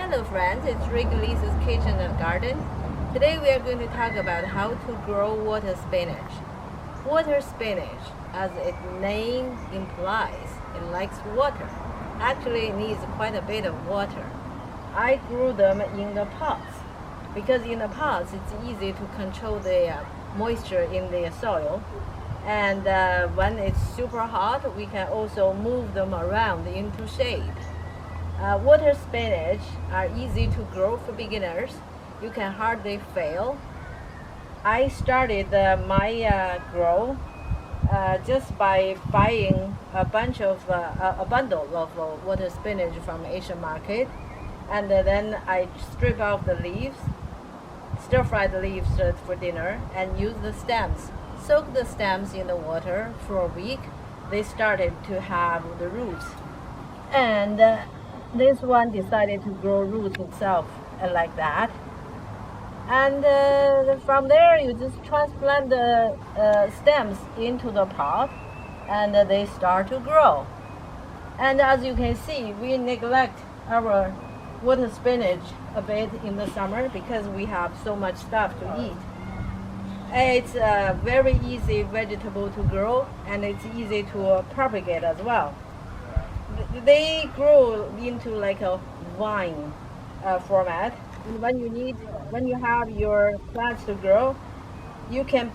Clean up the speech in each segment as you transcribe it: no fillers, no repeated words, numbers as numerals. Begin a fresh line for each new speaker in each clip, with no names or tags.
Hello friends, it's Rick Lisa's Kitchen and Garden. Today we are going to talk about how to grow water spinach. Water spinach, as its name implies, it likes water. Actually, it needs quite a bit of water. I grew them in the pots because in the pots it's easy to control the moisture in the soil. And when it's super hot, we can also move them around into shade. Water spinach are easy to grow for beginners. You can hardly fail. I started my grow just by buying a bundle of water spinach from Asian market, and then I strip off the leaves, stir fry the leaves for dinner, and use the stems. Soak the stems in the water for a week. They started to have the roots, and this one decided to grow roots itself like that. And from there, you just transplant the stems into the pot, and they start to grow. And as you can see, we neglect our water spinach a bit in the summer because we have so much stuff to eat. It's a very easy vegetable to grow, and it's easy to propagate as well. They grow into like a vine format. When you have your plants to grow, you can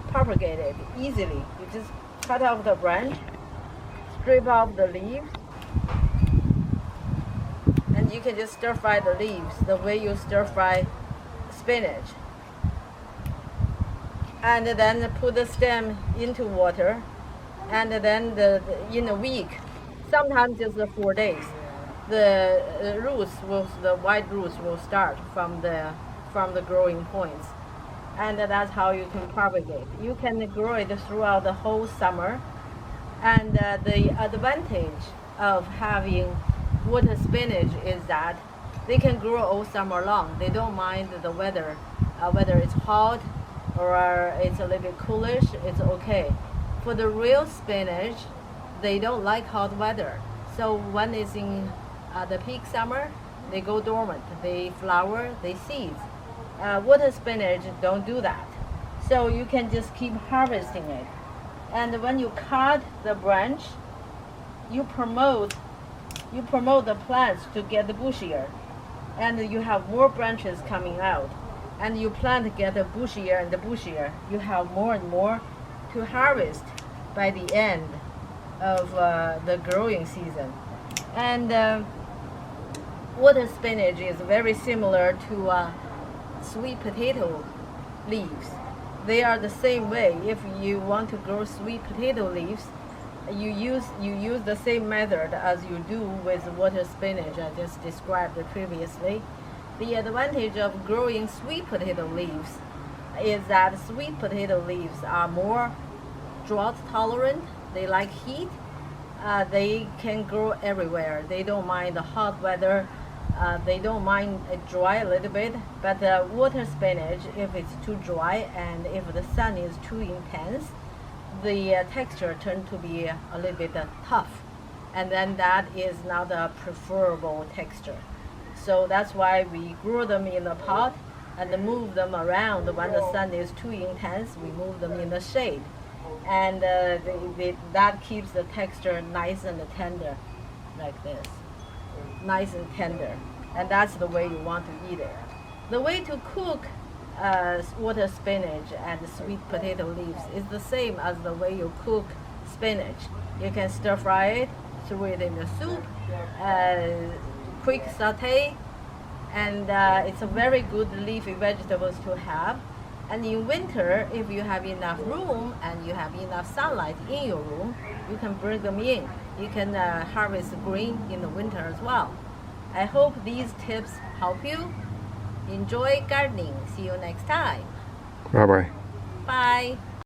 propagate it easily. You just cut off the branch, strip off the leaves, and you can just stir fry the leaves the way you stir fry spinach. And then put the stem into water, and then in a week, sometimes just 4 days, the white roots will start from the growing points, and that's how you can propagate. You can grow it throughout the whole summer, and the advantage of having water spinach is that they can grow all summer long. They don't mind the weather, whether it's hot or it's a little bit coolish, it's okay. For the real spinach, they don't like hot weather. So when it's in the peak summer, they go dormant, they flower, they seed. Water spinach don't do that. So you can just keep harvesting it. And when you cut the branch, you promote the plants to get bushier, and you have more branches coming out. And you plant to get bushier and bushier. You have more and more to harvest by the end of the growing season. And water spinach is very similar to sweet potato leaves. They are the same way. If you want to grow sweet potato leaves, you use the same method as you do with water spinach I just described previously. The advantage of growing sweet potato leaves is that sweet potato leaves are more drought tolerant. They like heat. They can grow everywhere. They don't mind the hot weather. They don't mind it dry a little bit. But water spinach, if it's too dry and if the sun is too intense, the texture turns to be a little bit tough. And then that is not a preferable texture. So that's why we grow them in a pot and move them around. When the sun is too intense, we move them in the shade. And that keeps the texture nice and tender, like this. Nice and tender. And that's the way you want to eat it. The way to cook water spinach and sweet potato leaves is the same as the way you cook spinach. You can stir fry it, throw it in the soup, quick saute, and it's a very good leafy vegetables to have. And in winter, if you have enough room and you have enough sunlight in your room, you can bring them in. You can harvest green in the winter as well. I hope these tips help you. Enjoy gardening. See you next time.
Bye-bye.
Bye.